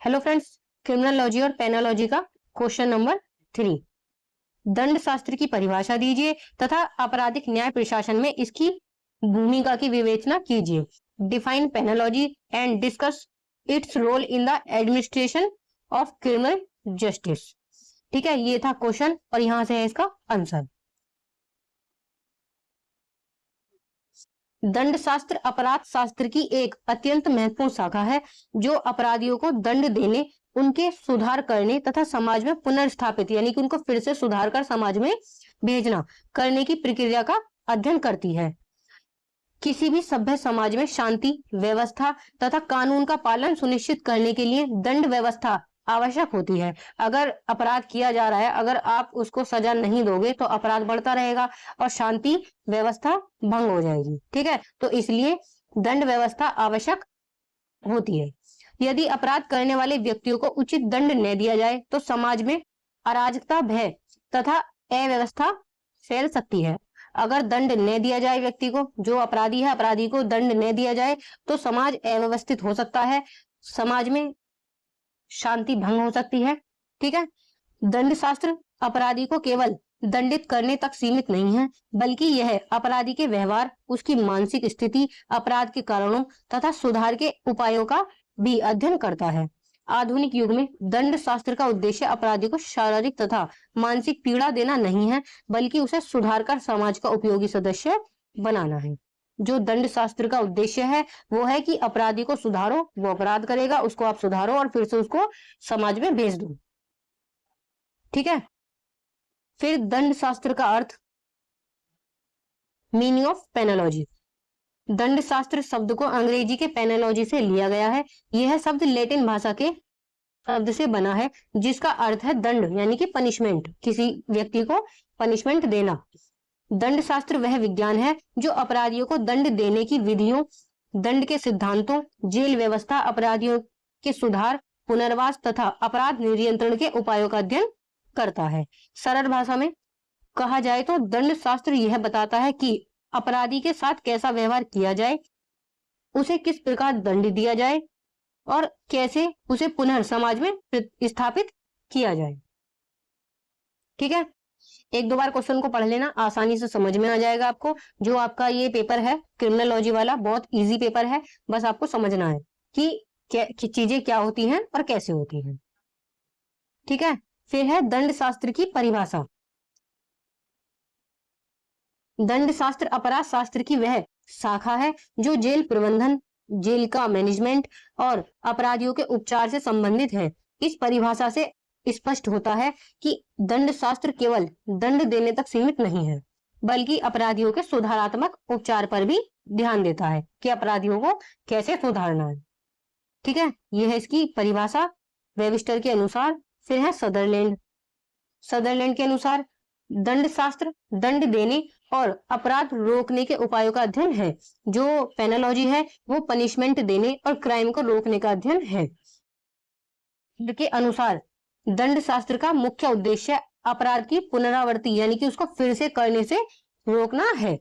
Hello friends, criminology और पेनोलॉजी का question number 3। दंड शास्त्र की परिभाषा दीजिए तथा आपराधिक न्याय प्रशासन में इसकी भूमिका की विवेचना कीजिए। Define penology and discuss its role in the administration of criminal justice. ठीक है, ये था क्वेश्चन और यहां से है इसका आंसर। दंड शास्त्र अपराध शास्त्र की एक अत्यंत महत्वपूर्ण शाखा है जो अपराधियों को दंड देने, उनके सुधार करने तथा समाज में पुनर्स्थापित यानी कि उनको फिर से सुधार कर समाज में भेजना करने की प्रक्रिया का अध्ययन करती है। किसी भी सभ्य समाज में शांति व्यवस्था तथा कानून का पालन सुनिश्चित करने के लिए दंड व्यवस्था आवश्यक होती है। अगर अपराध किया जा रहा है, अगर आप उसको सजा नहीं दोगे तो अपराध बढ़ता रहेगा और शांति व्यवस्था भंग हो जाएगी। ठीक है, तो इसलिए दंड व्यवस्था आवश्यक होती है। यदि अपराध करने वाले व्यक्तियों को उचित दंड न दिया जाए तो समाज में अराजकता, भय तथा अव्यवस्था फैल सकती है। अगर दंड न दिया जाए व्यक्ति को, जो अपराधी है अपराधी को दंड न दिया जाए तो समाज अव्यवस्थित हो सकता है, समाज में शांति भंग हो सकती है। ठीक है, दंड शास्त्र अपराधी को केवल दंडित करने तक सीमित नहीं है, बल्कि यह अपराधी के व्यवहार, उसकी मानसिक स्थिति, अपराध के कारणों तथा सुधार के उपायों का भी अध्ययन करता है। आधुनिक युग में दंड शास्त्र का उद्देश्य अपराधी को शारीरिक तथा मानसिक पीड़ा देना नहीं है, बल्कि उसे सुधार कर समाज का उपयोगी सदस्य बनाना है। जो दंड शास्त्र का उद्देश्य है वो है कि अपराधी को सुधारो, वो अपराध करेगा उसको आप सुधारो और फिर से उसको समाज में भेज दो। ठीक है, फिर दंड शास्त्र का अर्थ, मीनिंग ऑफ पेनोलॉजी। दंड शास्त्र शब्द को अंग्रेजी के पेनोलॉजी से लिया गया है। यह शब्द लैटिन भाषा के शब्द से बना है जिसका अर्थ है दंड यानी कि पनिशमेंट, किसी व्यक्ति को पनिशमेंट देना। दंड शास्त्र वह विज्ञान है जो अपराधियों को दंड देने की विधियों, दंड के सिद्धांतों, जेल व्यवस्था, अपराधियों के सुधार, पुनर्वास तथा अपराध नियंत्रण के उपायों का अध्ययन करता है। सरल भाषा में कहा जाए तो दंड शास्त्र यह बताता है कि अपराधी के साथ कैसा व्यवहार किया जाए, उसे किस प्रकार दंड दिया जाए और कैसे उसे पुनः समाज में स्थापित किया जाए। ठीक है, एक दो बार क्वेश्चन को पढ़ लेना, आसानी से समझ में आ जाएगा आपको। जो आपका ये पेपर है क्रिमिनोलॉजी वाला, बहुत इजी पेपर है, बस आपको समझना है कि चीजें क्या होती हैं और कैसे होती हैं। ठीक है, फिर है दंड शास्त्र की परिभाषा। दंड शास्त्र अपराध शास्त्र की वह शाखा है जो जेल प्रबंधन, जेल का मैनेजमेंट और अपराधियों के उपचार से संबंधित है। इस परिभाषा से स्पष्ट होता है कि दंड शास्त्र केवल दंड देने तक सीमित नहीं है, बल्कि अपराधियों के सुधारात्मक उपचार पर भी ध्यान देता है कि अपराधियों को कैसे सुधारना है। ठीक है, यह है इसकी परिभाषा वेबस्टर के अनुसार। फिर है सदरलैंड। सदरलैंड के अनुसार दंड शास्त्र दंड देने और अपराध रोकने के उपायों का अध्ययन है। जो पेनोलॉजी है वो पनिशमेंट देने और क्राइम को रोकने का अध्ययन है। के अनुसार दंड शास्त्र का मुख्य उद्देश्य अपराध की पुनरावृत्ति यानी कि उसको फिर से करने से रोकना है।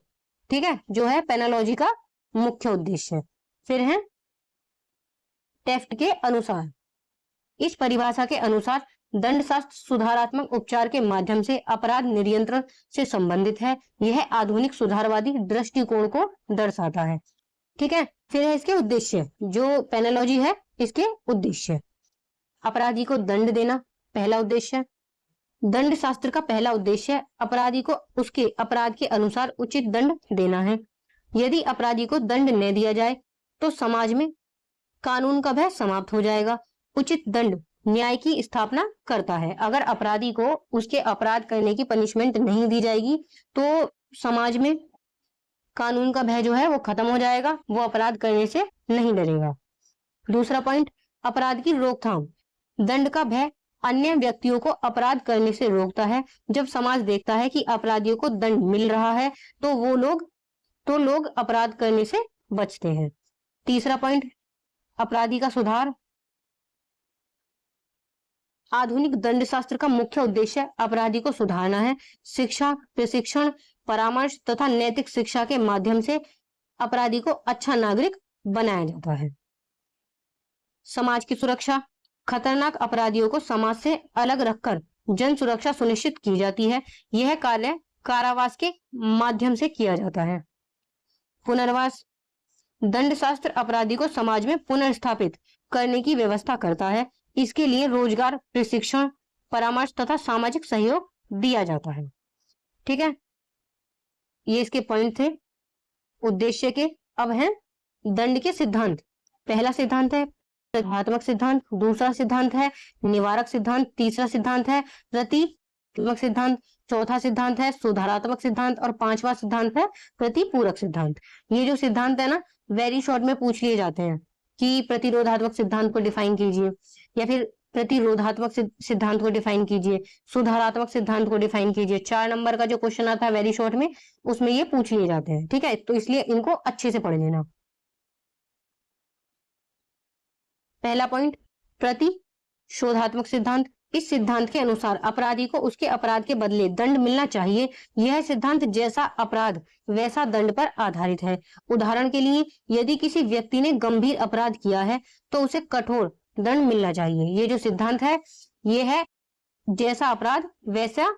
ठीक है, जो है पेनोलॉजी का मुख्य उद्देश्य। फिर है टेफ्ट के अनुसार, इस परिभाषा के अनुसार दंड शास्त्र सुधारात्मक उपचार के माध्यम से अपराध नियंत्रण से संबंधित है। यह आधुनिक सुधारवादी दृष्टिकोण को दर्शाता है। ठीक है, फिर है इसके उद्देश्य। जो पेनोलॉजी है इसके उद्देश्य, अपराधी को दंड देना पहला उद्देश्य। दंड शास्त्र का पहला उद्देश्य अपराधी को उसके अपराध के अनुसार उचित दंड देना है। यदि अपराधी को दंड न दिया जाए तो समाज में कानून का भय समाप्त हो जाएगा। उचित दंड न्याय की स्थापना करता है। अगर अपराधी को उसके अपराध करने की पनिशमेंट नहीं दी जाएगी तो समाज में कानून का भय जो है वो खत्म हो जाएगा, वो अपराध करने से नहीं डरेगा। दूसरा पॉइंट, अपराध की रोकथाम। दंड का भय अन्य व्यक्तियों को अपराध करने से रोकता है। जब समाज देखता है कि अपराधियों को दंड मिल रहा है तो लोग अपराध करने से बचते हैं। तीसरा पॉइंट, अपराधी का सुधार। आधुनिक दंड शास्त्र का मुख्य उद्देश्य अपराधी को सुधारना है। शिक्षा, प्रशिक्षण, परामर्श तथा नैतिक शिक्षा के माध्यम से अपराधी को अच्छा नागरिक बनाया जाता है। समाज की सुरक्षा, खतरनाक अपराधियों को समाज से अलग रखकर जन सुरक्षा सुनिश्चित की जाती है। यह कार्य कारावास के माध्यम से किया जाता है। पुनर्वास, दंड शास्त्र अपराधी को समाज में पुनर्स्थापित करने की व्यवस्था करता है। इसके लिए रोजगार, प्रशिक्षण, परामर्श तथा सामाजिक सहयोग दिया जाता है। ठीक है, ये इसके पॉइंट थे उद्देश्य के। अब है दंड के सिद्धांत। पहला सिद्धांत है प्रतिरोधात्मक सिद्धांत, दूसरा सिद्धांत है निवारक सिद्धांत, तीसरा सिद्धांत है प्रतिपूरक सिद्धांत, चौथा सिद्धांत है सुधारात्मक सिद्धांत और पांचवा सिद्धांत है प्रतिपूरक सिद्धांत। ये जो सिद्धांत है ना, वेरी शॉर्ट में पूछ लिए जाते हैं कि प्रतिरोधात्मक सिद्धांत को डिफाइन कीजिए, या फिर प्रतिरोधात्मक सिद्धांत को डिफाइन कीजिए, सुधारात्मक सिद्धांत को डिफाइन कीजिए। 4 नंबर का जो क्वेश्चन आता है वेरी शॉर्ट में, उसमें ये पूछ लिए जाते हैं। ठीक है, तो इसलिए इनको अच्छे से पढ़ लेना। पहला पॉइंट, प्रतिशोधात्मक सिद्धांत। इस सिद्धांत के अनुसार अपराधी को उसके अपराध के बदले दंड मिलना चाहिए। यह सिद्धांत जैसा अपराध वैसा दंड पर आधारित है। उदाहरण के लिए, यदि किसी व्यक्ति ने गंभीर अपराध किया है तो उसे कठोर दंड मिलना चाहिए। ये जो सिद्धांत है, ये है जैसा अपराध वैसा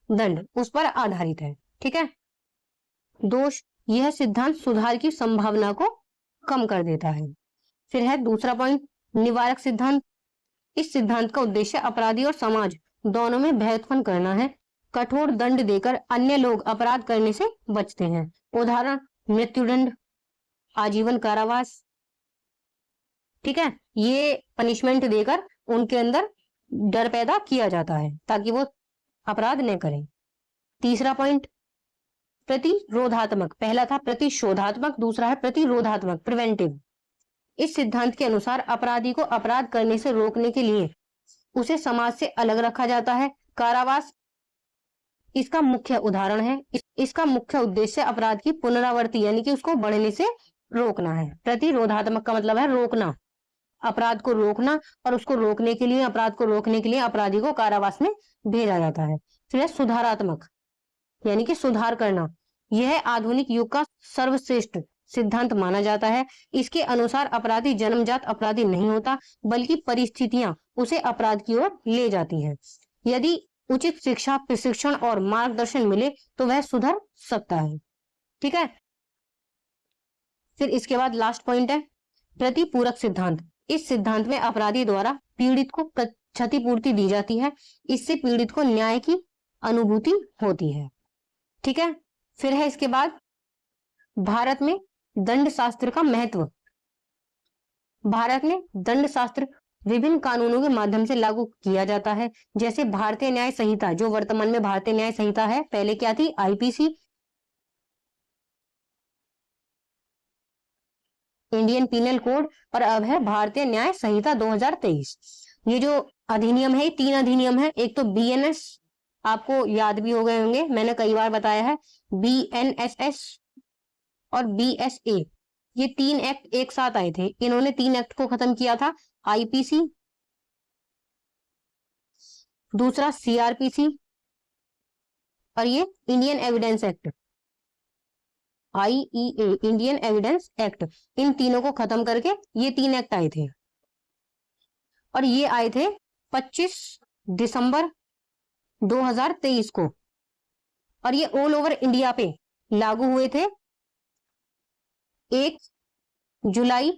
दंड, उस पर आधारित है। ठीक है। दोष, यह सिद्धांत सुधार की संभावना को कम कर देता है। फिर है दूसरा पॉइंट, निवारक सिद्धांत। इस सिद्धांत का उद्देश्य अपराधी और समाज दोनों में भय उत्पन्न करना है। कठोर दंड देकर अन्य लोग अपराध करने से बचते हैं। उदाहरण, मृत्युदंड, आजीवन कारावास। ठीक है, ये पनिशमेंट देकर उनके अंदर डर पैदा किया जाता है ताकि वो अपराध न करें। तीसरा पॉइंट, प्रतिरोधात्मक। पहला था प्रतिशोधात्मक, दूसरा है प्रतिरोधात्मक, प्रिवेंटिव। इस सिद्धांत के अनुसार अपराधी को अपराध करने से रोकने के लिए उसे समाज से अलग रखा जाता है। कारावास इसका मुख्य उदाहरण है। इसका मुख्य उद्देश्य अपराध की पुनरावृत्ति यानी कि उसको बढ़ने से रोकना है। प्रतिरोधात्मक का मतलब है रोकना, अपराध को रोकना, और उसको रोकने के लिए, अपराध को रोकने के लिए अपराधी को कारावास में भेजा जाता है। फिर सुधारात्मक यानी कि सुधार करना। यह आधुनिक युग का सर्वश्रेष्ठ सिद्धांत माना जाता है। इसके अनुसार अपराधी जन्मजात अपराधी नहीं होता, बल्कि परिस्थितियां उसे अपराध की ओर ले जाती हैं। यदि उचित शिक्षा, प्रशिक्षण और मार्गदर्शन मिले तो वह सुधर सकता है। ठीक है। फिर इसके बाद लास्ट पॉइंट है प्रतिपूरक सिद्धांत। इस सिद्धांत में अपराधी द्वारा पीड़ित को क्षतिपूर्ति दी जाती है। इससे पीड़ित को न्याय की अनुभूति होती है। ठीक है। फिर है इसके बाद भारत में दंड शास्त्र का महत्व। भारत में दंड शास्त्र विभिन्न कानूनों के माध्यम से लागू किया जाता है, जैसे भारतीय न्याय संहिता, जो वर्तमान में भारतीय न्याय संहिता है, पहले क्या थी, आईपीसी, इंडियन पीनल कोड, और अब है भारतीय न्याय संहिता 2023। ये जो अधिनियम है, 3 अधिनियम है। एक तो बीएनएस, आपको याद भी हो गए होंगे, मैंने कई बार बताया है, बीएनएसएस और बीएसए, ये 3 एक्ट एक साथ आए थे। इन्होंने 3 एक्ट को खत्म किया था, आईपीसी, दूसरा सीआरपीसी, और ये Indian Evidence Act, IEA, Indian Evidence Act. इन तीनों को खत्म करके ये 3 एक्ट आए थे, और ये आए थे 25 दिसंबर 2023 को, और ये ऑल ओवर इंडिया पे लागू हुए थे 1 जुलाई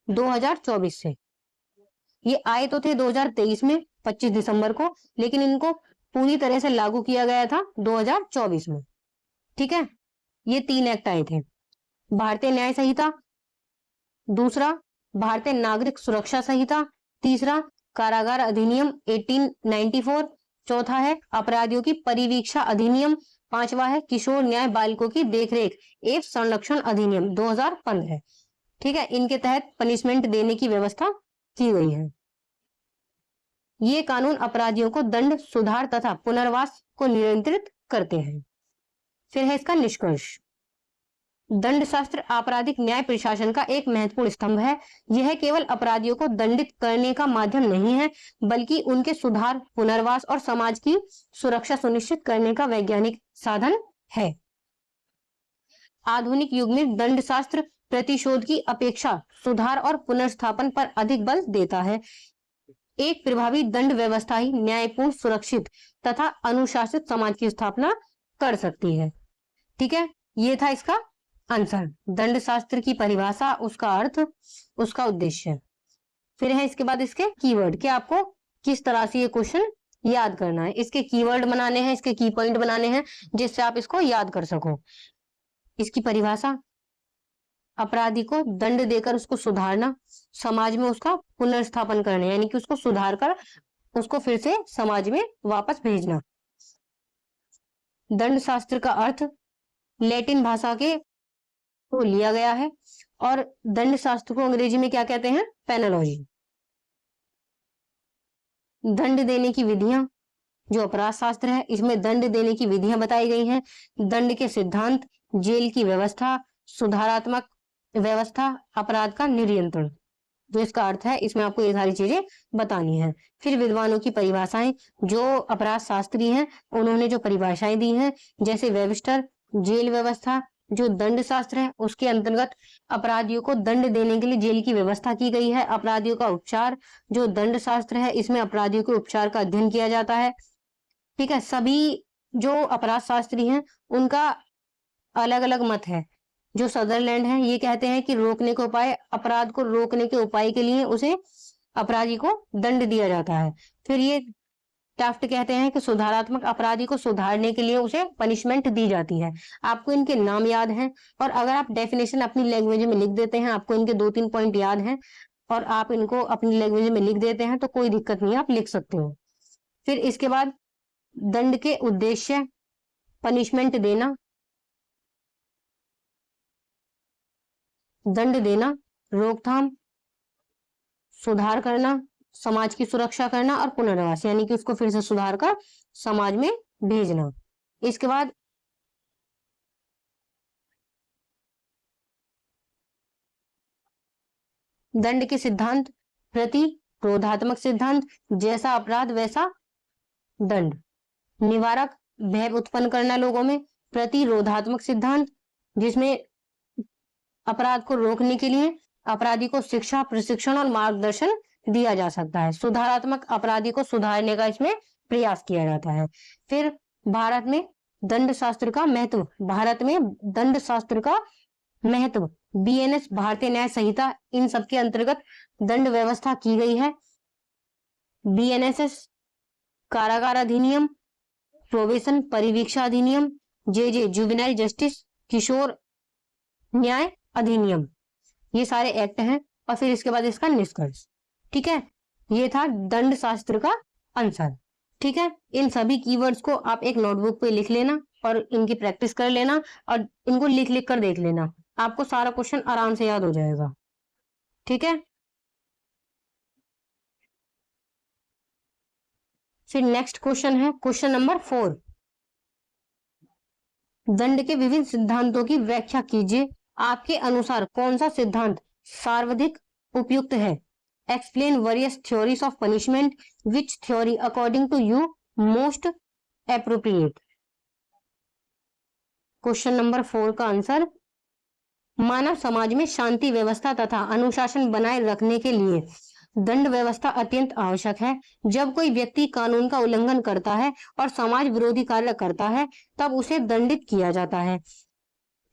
2024 से। ये आए तो थे 2023 में 25 दिसंबर को, लेकिन इनको पूरी तरह से लागू किया गया था 2024 में। ठीक है, ये 3 एक्ट आए थे। भारतीय न्याय संहिता, दूसरा भारतीय नागरिक सुरक्षा संहिता, तीसरा कारागार अधिनियम 1894, चौथा है अपराधियों की परिवीक्षा अधिनियम, पांचवा है किशोर न्याय बालिकों की देखरेख एवं संरक्षण अधिनियम 2015। ठीक है, इनके तहत पनिशमेंट देने की व्यवस्था की गई है। ये कानून अपराधियों को दंड, सुधार तथा पुनर्वास को नियंत्रित करते हैं। फिर है इसका निष्कर्ष। दंड शास्त्र आपराधिक न्याय प्रशासन का एक महत्वपूर्ण स्तंभ है। यह केवल अपराधियों को दंडित करने का माध्यम नहीं है, बल्कि उनके सुधार, पुनर्वास और समाज की सुरक्षा सुनिश्चित करने का वैज्ञानिक साधन है। आधुनिक युग में दंड शास्त्र प्रतिशोध की अपेक्षा सुधार और पुनर्स्थापन पर अधिक बल देता है। एक प्रभावी दंड व्यवस्था ही न्यायपूर्ण, सुरक्षित तथा अनुशासित समाज की स्थापना कर सकती है। ठीक है, ये था इसका आंसर। दंड शास्त्र की परिभाषा, उसका अर्थ, उसका उद्देश्य। फिर है इसके बाद इसके कीवर्ड, कि आपको किस तरह से ये क्वेश्चन याद करना है। इसके कीवर्ड बनाने हैं, इसके की पॉइंट बनाने हैं, जिससे आप इसको याद कर सको। इसकी परिभाषा, अपराधी को दंड देकर उसको सुधारना, समाज में उसका पुनर्स्थापन करना, यानी कि उसको सुधार कर उसको फिर से समाज में वापस भेजना। दंड शास्त्र का अर्थ लैटिन भाषा के को लिया गया है, और दंड शास्त्र को अंग्रेजी में क्या कहते हैं? पेनोलॉजी। दंड देने की विधियां, जो अपराध शास्त्र है, इसमें दंड देने की विधियां बताई गई हैं। दंड के सिद्धांत, जेल की व्यवस्था, सुधारात्मक व्यवस्था, अपराध का नियंत्रण, जो इसका अर्थ है, इसमें आपको ये सारी चीजें बतानी है। फिर विद्वानों की परिभाषाएं, जो अपराध शास्त्री हैं उन्होंने जो परिभाषाएं दी हैं, जैसे वेबस्टर जेल व्यवस्था, जो दंड शास्त्र है उसके अंतर्गत अपराधियों को दंड देने के लिए जेल की व्यवस्था की गई है। अपराधियों का उपचार, जो दंड शास्त्र है इसमें अपराधियों के उपचार का अध्ययन किया जाता है। ठीक है, सभी जो अपराध शास्त्री हैं उनका अलग अलग मत है। जो सदरलैंड है ये कहते हैं कि रोकने के उपाय, अपराध को रोकने के उपाय के लिए उसे अपराधी को दंड दिया जाता है। फिर ये टाफ्ट कहते हैं कि सुधारात्मक, अपराधी को सुधारने के लिए उसे पनिशमेंट दी जाती है। आपको इनके नाम याद हैं, और अगर आप डेफिनेशन अपनी लैंग्वेज में लिख देते हैं, आपको इनके 2-3 पॉइंट याद हैं और आप इनको अपनी लैंग्वेज में लिख देते हैं तो कोई दिक्कत नहीं, आप लिख सकते हो। फिर इसके बाद दंड के उद्देश्य, पनिशमेंट देना, दंड देना, रोकथाम, सुधार करना, समाज की सुरक्षा करना, और पुनर्वास, यानी कि उसको फिर से सुधार कर समाज में भेजना। इसके बाद दंड के सिद्धांत, प्रतिरोधात्मक सिद्धांत, जैसा अपराध वैसा दंड, निवारक, भय उत्पन्न करना लोगों में, प्रतिरोधात्मक सिद्धांत, जिसमें अपराध को रोकने के लिए अपराधी को शिक्षा, प्रशिक्षण और मार्गदर्शन दिया जा सकता है। सुधारात्मक, अपराधी को सुधारने का इसमें प्रयास किया जाता है। फिर भारत में दंड शास्त्र का महत्व, भारत में दंड शास्त्र का महत्व, बीएनएस भारतीय न्याय संहिता, इन सब के अंतर्गत दंड व्यवस्था की गई है। बीएनएसएस कारागार अधिनियम, प्रोबेशन परिवीक्षा अधिनियम, जे जुवेनाइल जस्टिस किशोर न्याय अधिनियम, ये सारे एक्ट हैं। और फिर इसके बाद इसका निष्कर्ष। ठीक है, ये था दंड शास्त्र का आंसर। ठीक है, इन सभी कीवर्ड्स को आप एक नोटबुक पे लिख लेना और इनकी प्रैक्टिस कर लेना, और इनको लिख लिख कर देख लेना, आपको सारा क्वेश्चन आराम से याद हो जाएगा। ठीक है, फिर नेक्स्ट क्वेश्चन है क्वेश्चन नंबर 4। दंड के विभिन्न सिद्धांतों की व्याख्या कीजिए। आपके अनुसार कौन सा सिद्धांत सर्वाधिक उपयुक्त है? Explain various theories of punishment, which theory according to you most appropriate. Question number 4 का आंसर, मानव समाज में शांति व्यवस्था तथा अनुशासन बनाए रखने के लिए दंड व्यवस्था अत्यंत आवश्यक है। जब कोई व्यक्ति कानून का उल्लंघन करता है और समाज विरोधी कार्य करता है तब उसे दंडित किया जाता है।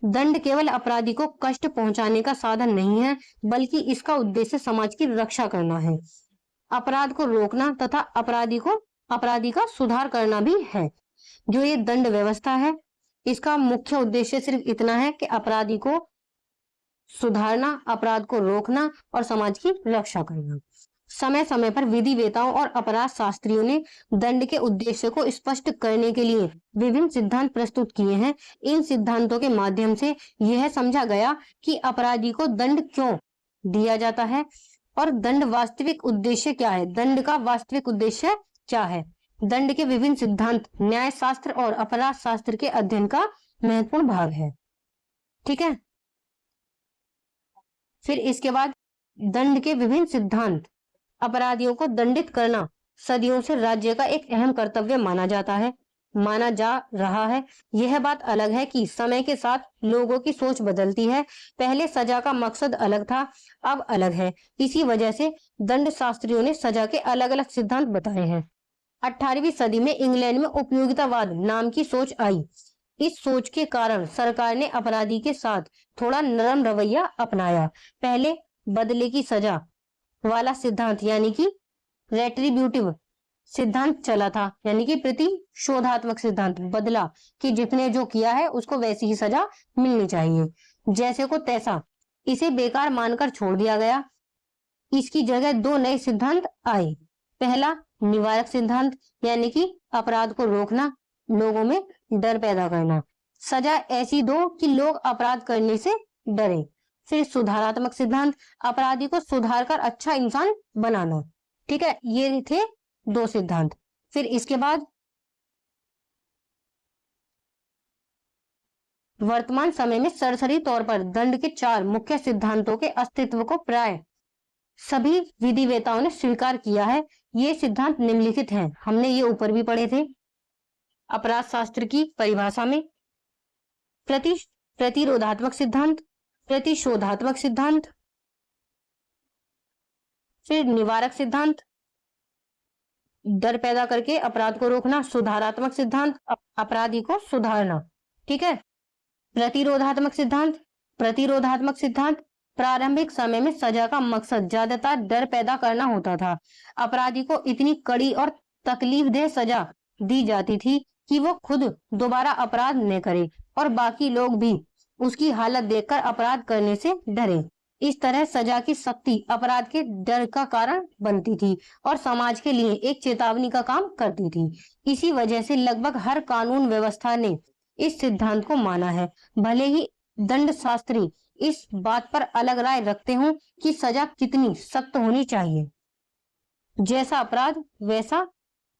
दंड केवल अपराधी को कष्ट पहुंचाने का साधन नहीं है, बल्कि इसका उद्देश्य समाज की रक्षा करना है, अपराध को रोकना तथा अपराधी का सुधार करना भी है। जो ये दंड व्यवस्था है इसका मुख्य उद्देश्य सिर्फ इतना है कि अपराधी को सुधारना, अपराध को रोकना और समाज की रक्षा करना। समय समय पर विधिवेताओं और अपराध शास्त्रियों ने दंड के उद्देश्य को स्पष्ट करने के लिए विभिन्न सिद्धांत प्रस्तुत किए हैं। इन सिद्धांतों के माध्यम से यह समझा गया कि अपराधी को दंड क्यों दिया जाता है और दंड वास्तविक उद्देश्य क्या है, दंड का वास्तविक उद्देश्य क्या है। दंड के विभिन्न सिद्धांत न्याय शास्त्र और अपराध शास्त्र के अध्ययन का महत्वपूर्ण भाग है। ठीक है, फिर इसके बाद दंड के विभिन्न सिद्धांत, अपराधियों को दंडित करना सदियों से राज्य का एक अहम कर्तव्य माना जाता है। माना जा रहा है। यह बात अलग है कि समय के साथ लोगों की सोच बदलती है। पहले सजा का मकसद अलग था, अब अलग है। इसी वजह से दंड शास्त्रियों ने सजा के अलग अलग सिद्धांत बताए हैं। 18वीं सदी में इंग्लैंड में उपयोगितावाद नाम की सोच आई। इस सोच के कारण सरकार ने अपराधी के साथ थोड़ा नरम रवैया अपनाया। पहले बदले की सजा वाला सिद्धांत यानी कि रेट्रीब्यूटिव सिद्धांत चला था, यानी कि प्रतिशोधात्मक सिद्धांत, बदला कि जितने जो किया है उसको वैसी ही सजा मिलनी चाहिए, जैसे को तैसा। इसे बेकार मानकर छोड़ दिया गया। इसकी जगह दो नए सिद्धांत आए। पहला निवारक सिद्धांत, यानी कि अपराध को रोकना, लोगों में डर पैदा करना, सजा ऐसी दो कि लोग अपराध करने से डरे। फिर सुधारात्मक सिद्धांत, अपराधी को सुधार कर अच्छा इंसान बनाना। ठीक है, ये थे दो सिद्धांत। फिर इसके बाद वर्तमान समय में सरसरी तौर पर दंड के चार मुख्य सिद्धांतों के अस्तित्व को प्राय सभी विधिवेताओं ने स्वीकार किया है। ये सिद्धांत निम्नलिखित हैं, हमने ये ऊपर भी पढ़े थे। अपराध शास्त्र की परिभाषा में प्रतिरोधात्मक सिद्धांत, प्रतिशोधात्मक सिद्धांत, फिर निवारक सिद्धांत, डर पैदा करके अपराध को रोकना, सुधारात्मक सिद्धांत, अपराधी को सुधारना। ठीक है। प्रतिरोधात्मक सिद्धांत प्रारंभिक समय में सजा का मकसद ज्यादातर डर पैदा करना होता था। अपराधी को इतनी कड़ी और तकलीफदेह सजा दी जाती थी कि वो खुद दोबारा अपराध न करे और बाकी लोग भी उसकी हालत देखकर अपराध करने से डरे। इस तरह सजा की सख्ती अपराध के डर का कारण बनती थी और समाज के लिए एक चेतावनी का काम करती थी। इसी वजह से लगभग हर कानून व्यवस्था ने इस सिद्धांत को माना है, भले ही दंड शास्त्री इस बात पर अलग राय रखते हो कि सजा कितनी सख्त होनी चाहिए। जैसा अपराध वैसा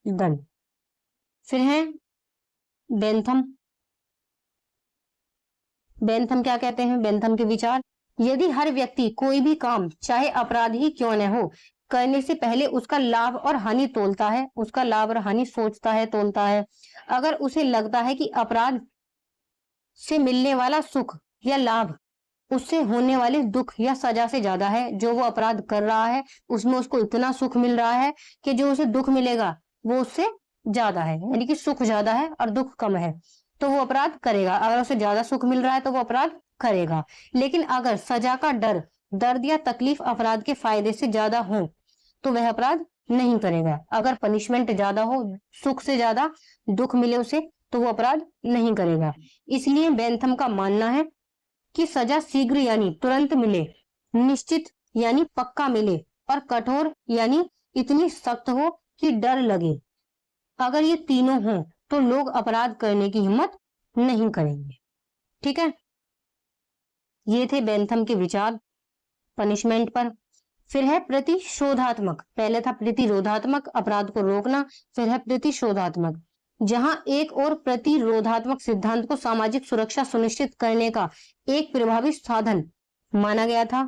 दंड। फिर है बेंथम। बेंथम क्या कहते हैं? बेंथम के विचार, यदि हर व्यक्ति कोई भी काम चाहे अपराध ही क्यों न हो करने से पहले उसका लाभ और हानि तोलता है, उसका लाभ और हानि सोचता है, तोलता है, अगर उसे लगता है कि अपराध से मिलने वाला सुख या लाभ उससे होने वाले दुख या सजा से ज्यादा है, जो वो अपराध कर रहा है उसमें उसको इतना सुख मिल रहा है कि जो उसे दुख मिलेगा वो उससे ज्यादा है, यानी कि सुख ज्यादा है और दुख कम है, तो वो अपराध करेगा। अगर उसे ज्यादा सुख मिल रहा है तो वो अपराध करेगा। लेकिन अगर सजा का डर, दर्द या तकलीफ अपराध के फायदे से ज्यादा हो तो वह अपराध नहीं करेगा। अगर पनिशमेंट ज्यादा हो, सुख से ज्यादा दुख मिले उसे, तो वो अपराध नहीं करेगा। इसलिए बेंथम का मानना है कि सजा शीघ्र यानी तुरंत मिले, निश्चित यानी पक्का मिले और कठोर यानी इतनी सख्त हो कि डर लगे। अगर ये तीनों हो तो लोग अपराध करने की हिम्मत नहीं करेंगे। ठीक है, ये थे बेंथम के विचार पनिशमेंट पर। फिर है प्रतिशोधात्मक। पहले था प्रतिरोधात्मक, अपराध को रोकना, फिर है प्रतिशोधात्मक। जहां एक और प्रतिरोधात्मक सिद्धांत को सामाजिक सुरक्षा सुनिश्चित करने का एक प्रभावी साधन माना गया था,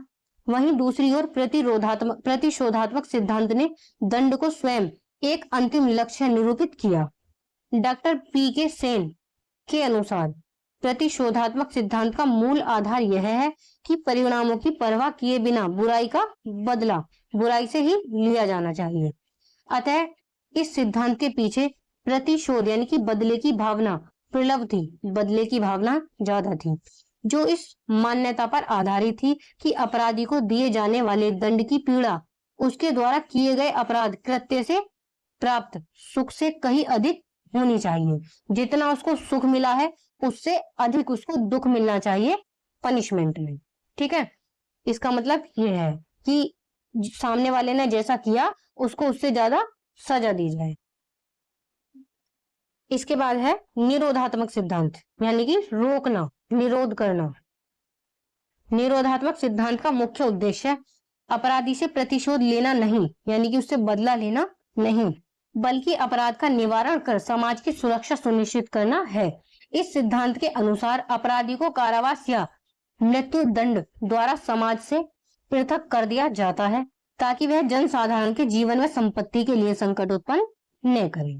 वहीं दूसरी ओर प्रतिशोधात्मक सिद्धांत ने दंड को स्वयं एक अंतिम लक्ष्य निरूपित किया। Doctor PK. सेन के अनुसार प्रतिशोधात्मक सिद्धांत का मूल आधार यह है कि परिणामों की परवाह किए बिना बुराई का बदला बुराई से ही लिया जाना चाहिए। अतः इस सिद्धांत के पीछे प्रतिशोध यानी कि बदले की भावना प्रबल थी, बदले की भावना ज्यादा थी, जो इस मान्यता पर आधारित थी कि अपराधी को दिए जाने वाले दंड की पीड़ा उसके द्वारा किए गए अपराध कृत्य से प्राप्त सुख से कहीं अधिक होनी चाहिए। जितना उसको सुख मिला है उससे अधिक उसको दुख मिलना चाहिए पनिशमेंट में। ठीक है, इसका मतलब ये है कि सामने वाले ने जैसा किया उसको उससे ज्यादा सजा दी जाए। इसके बाद है निरोधात्मक सिद्धांत, यानी कि रोकना, निरोध करना। निरोधात्मक सिद्धांत का मुख्य उद्देश्य अपराधी से प्रतिशोध लेना नहीं, यानी कि उससे बदला लेना नहीं, बल्कि अपराध का निवारण कर समाज की सुरक्षा सुनिश्चित करना है। इस सिद्धांत के अनुसार अपराधी को कारावास या मृत्यु दंड द्वारा समाज से पृथक कर दिया जाता है ताकि वह जनसाधारण के जीवन व संपत्ति के लिए संकट उत्पन्न न करे।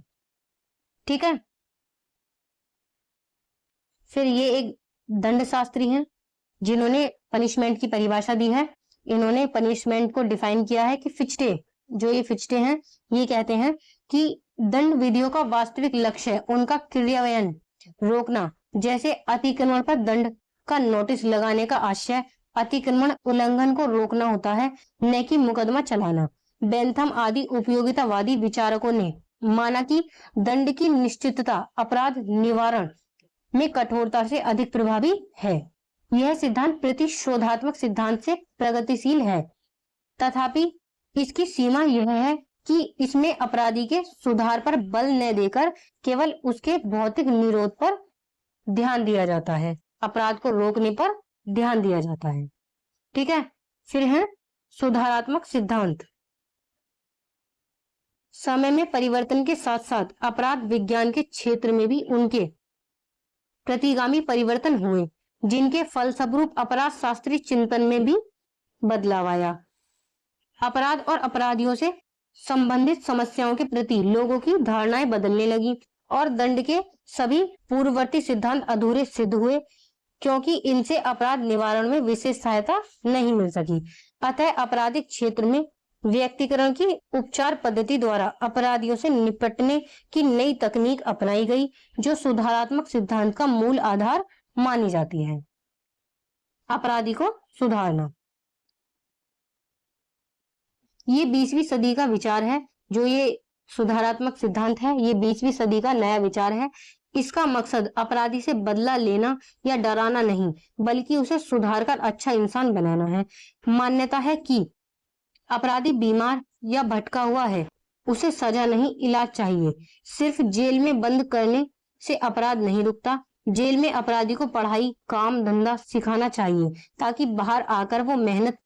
ठीक है, फिर ये एक दंड शास्त्री हैं जिन्होंने पनिशमेंट की परिभाषा दी है। इन्होंने पनिशमेंट को डिफाइन किया है कि फिचटे, जो ये फिचटे हैं, ये कहते हैं कि दंड विधियों का वास्तविक लक्ष्य है उनका क्रियान्वयन रोकना। जैसे अतिक्रमण पर दंड का नोटिस लगाने का आशय अतिक्रमण उल्लंघन को रोकना होता है, न कि मुकदमा चलाना। बेंथम आदि उपयोगितावादी विचारकों ने माना कि दंड की निश्चितता अपराध निवारण में कठोरता से अधिक प्रभावी है। यह सिद्धांत प्रतिशोधात्मक सिद्धांत से प्रगतिशील है, तथापि इसकी सीमा यह है कि इसमें अपराधी के सुधार पर बल न देकर केवल उसके भौतिक निरोध पर ध्यान दिया जाता है, अपराध को रोकने पर ध्यान दिया जाता है। ठीक है। फिर है सुधारात्मक सिद्धांत। समय में परिवर्तन के साथ साथ अपराध विज्ञान के क्षेत्र में भी उनके प्रतिगामी परिवर्तन हुए, जिनके फलस्वरूप अपराध शास्त्रीय चिंतन में भी बदलाव आया। अपराध और अपराधियों से संबंधित समस्याओं के प्रति लोगों की धारणाएं बदलने लगी और दंड के सभी पूर्ववर्ती सिद्धांत अधूरे सिद्ध हुए, क्योंकि इनसे अपराध निवारण में विशेष सहायता नहीं मिल सकी। अतः आपराधिक क्षेत्र में व्यक्तिकरण की उपचार पद्धति द्वारा अपराधियों से निपटने की नई तकनीक अपनाई गई, जो सुधारात्मक सिद्धांत का मूल आधार मानी जाती है। अपराधी को सुधारना, ये 20वीं सदी का विचार है। जो ये सुधारात्मक सिद्धांत है, ये 20वीं सदी का नया विचार है। इसका मकसद अपराधी से बदला लेना या डराना नहीं, बल्कि उसे सुधार कर अच्छा इंसान बनाना है। मान्यता है कि अपराधी बीमार या भटका हुआ है, उसे सजा नहीं इलाज चाहिए। सिर्फ जेल में बंद करने से अपराध नहीं रुकता। जेल में अपराधी को पढ़ाई, काम धंधा सिखाना चाहिए, ताकि बाहर आकर वो मेहनत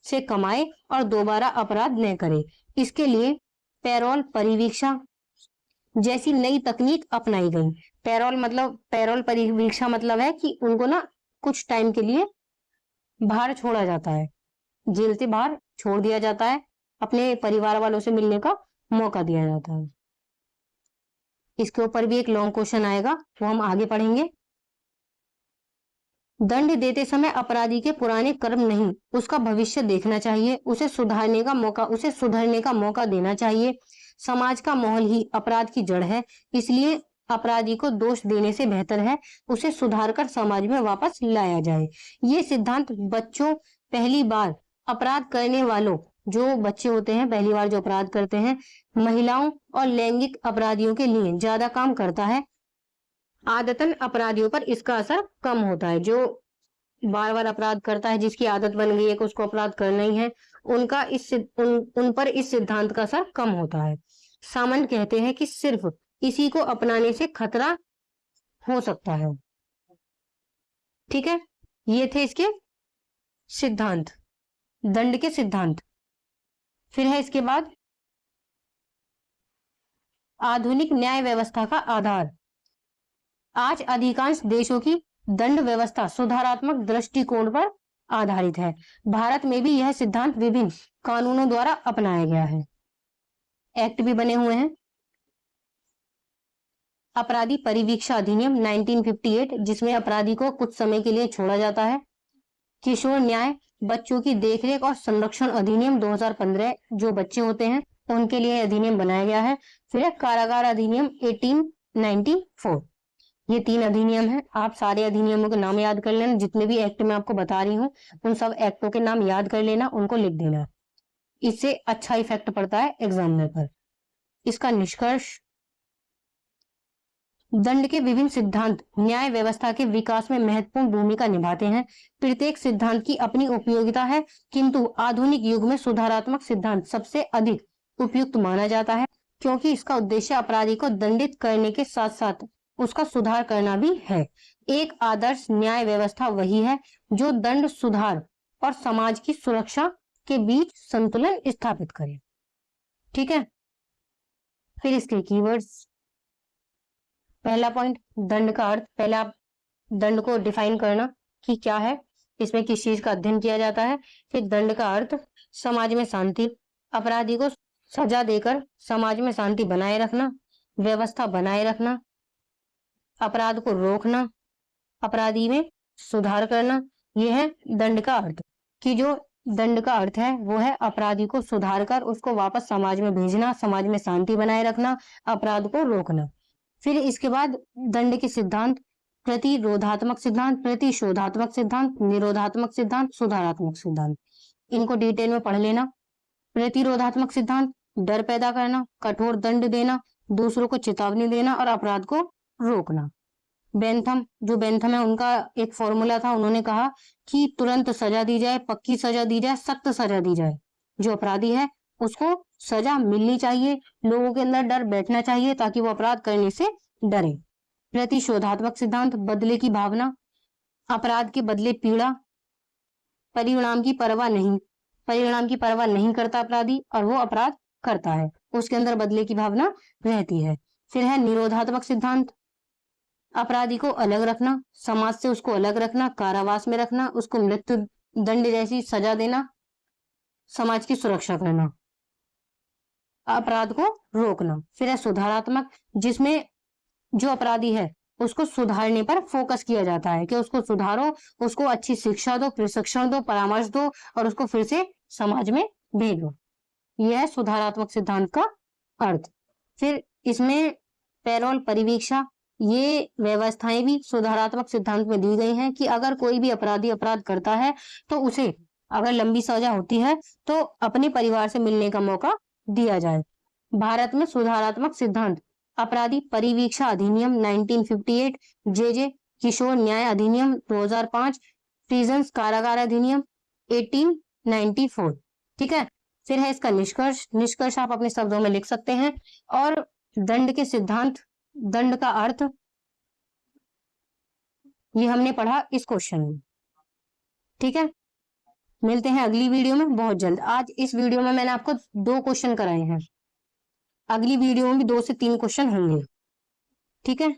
से कमाए और दोबारा अपराध न करे। इसके लिए पैरोल परिवीक्षा जैसी नई तकनीक अपनाई गई। पैरोल परिवीक्षा मतलब है कि उनको ना कुछ टाइम के लिए बाहर छोड़ा जाता है, जेल से बाहर छोड़ दिया जाता है, अपने परिवार वालों से मिलने का मौका दिया जाता है। इसके ऊपर भी एक लॉन्ग क्वेश्चन आएगा, वो हम आगे पढ़ेंगे। दंड देते समय अपराधी के पुराने कर्म नहीं, उसका भविष्य देखना चाहिए। उसे सुधरने का मौका देना चाहिए। समाज का माहौल ही अपराध की जड़ है, इसलिए अपराधी को दोष देने से बेहतर है उसे सुधारकर समाज में वापस लाया जाए। ये सिद्धांत बच्चों, पहली बार अपराध करने वालों, जो बच्चे होते हैं पहली बार जो अपराध करते हैं, महिलाओं और लैंगिक अपराधियों के लिए ज्यादा काम करता है। आदतन अपराधियों पर इसका असर कम होता है। जो बार बार अपराध करता है, जिसकी आदत बन गई है कि उसको अपराध करना ही है, उन पर इस सिद्धांत का असर कम होता है। सामंत कहते हैं कि सिर्फ इसी को अपनाने से खतरा हो सकता है। ठीक है, ये थे इसके सिद्धांत, दंड के सिद्धांत। फिर है इसके बाद आधुनिक न्याय व्यवस्था का आधार। आज अधिकांश देशों की दंड व्यवस्था सुधारात्मक दृष्टिकोण पर आधारित है। भारत में भी यह सिद्धांत विभिन्न कानूनों द्वारा अपनाया गया है, एक्ट भी बने हुए हैं। अपराधी परिवीक्षा अधिनियम 1958, जिसमें अपराधी को कुछ समय के लिए छोड़ा जाता है। किशोर न्याय बच्चों की देखरेख और संरक्षण अधिनियम 2015, जो बच्चे होते हैं उनके लिए अधिनियम बनाया गया है। फिर कारागार अधिनियम 1894। ये 3 अधिनियम है। आप सारे अधिनियमों के नाम याद कर लेना, जितने भी एक्ट में आपको बता रही हूँ उन सब एक्टों के नाम याद कर लेना, उनको लिख देना। इससे अच्छा इफेक्ट पड़ता है एग्जामिनर पर। इसका निष्कर्ष, दंड के विभिन्न सिद्धांत न्याय व्यवस्था के विकास में महत्वपूर्ण भूमिका निभाते हैं। प्रत्येक सिद्धांत की अपनी उपयोगिता है, किंतु आधुनिक युग में सुधारात्मक सिद्धांत सबसे अधिक उपयुक्त माना जाता है, क्योंकि इसका उद्देश्य अपराधी को दंडित करने के साथ साथ उसका सुधार करना भी है। एक आदर्श न्याय व्यवस्था वही है जो दंड, सुधार और समाज की सुरक्षा के बीच संतुलन स्थापित करे। ठीक है, फिर इसके कीवर्ड्स। पहला पॉइंट, दंड का अर्थ। पहले आप दंड को डिफाइन करना कि क्या है, इसमें किस चीज का अध्ययन किया जाता है। फिर दंड का अर्थ, समाज में शांति, अपराधी को सजा देकर समाज में शांति बनाए रखना, व्यवस्था बनाए रखना, अपराध को रोकना, अपराधी में सुधार करना। यह है दंड का अर्थ, कि जो दंड का अर्थ है वो है अपराधी को सुधार कर उसको वापस समाज में भेजना, समाज में शांति बनाए रखना, अपराध को रोकना। फिर इसके बाद दंड के सिद्धांत, प्रतिरोधात्मक सिद्धांत, प्रतिशोधात्मक सिद्धांत, निरोधात्मक सिद्धांत, सुधारात्मक सिद्धांत। इनको डिटेल में पढ़ लेना। प्रतिरोधात्मक सिद्धांत, डर पैदा करना, कठोर दंड देना, दूसरों को चेतावनी देना और अपराध को रोकना। बेंथम, जो बेंथम है उनका एक फॉर्मूला था, उन्होंने कहा कि तुरंत सजा दी जाए, पक्की सजा दी जाए, सख्त सजा दी जाए। जो अपराधी है उसको सजा मिलनी चाहिए, लोगों के अंदर डर बैठना चाहिए ताकि वो अपराध करने से डरे। प्रतिशोधात्मक सिद्धांत, बदले की भावना, अपराध के बदले पीड़ा, परिणाम की परवाह नहीं, परिणाम की परवाह नहीं करता अपराधी और वो अपराध करता है, उसके अंदर बदले की भावना रहती है। फिर है निरोधात्मक सिद्धांत, अपराधी को अलग रखना, समाज से उसको अलग रखना, कारावास में रखना, उसको मृत्यु दंड जैसी सजा देना, समाज की सुरक्षा करना, अपराध को रोकना। फिर है सुधारात्मक, जिसमें जो अपराधी है उसको सुधारने पर फोकस किया जाता है कि उसको सुधारो, उसको अच्छी शिक्षा दो, प्रशिक्षण दो, परामर्श दो और उसको फिर से समाज में भेजो। यह है सुधारात्मक सिद्धांत का अर्थ। फिर इसमें पैरोल, परिवीक्षा, ये व्यवस्थाएं भी सुधारात्मक सिद्धांत में दी गई हैं कि अगर कोई भी अपराधी अपराध करता है तो उसे अगर लंबी सजा होती है तो अपने परिवार से मिलने का मौका दिया जाए। भारत में सुधारात्मक सिद्धांत, अपराधी परिवीक्षा अधिनियम 1958, जे किशोर न्याय अधिनियम 2005, प्रिजन्स कारागार अधिनियम 1894। ठीक है। फिर है इसका निष्कर्ष, निष्कर्ष आप अपने शब्दों में लिख सकते हैं। और दंड के सिद्धांत, दंड का अर्थ, ये हमने पढ़ा इस क्वेश्चन में। ठीक है, मिलते हैं अगली वीडियो में बहुत जल्द। आज इस वीडियो में मैंने आपको 2 क्वेश्चन कराए हैं, अगली वीडियो में भी 2 से 3 क्वेश्चन होंगे। ठीक है।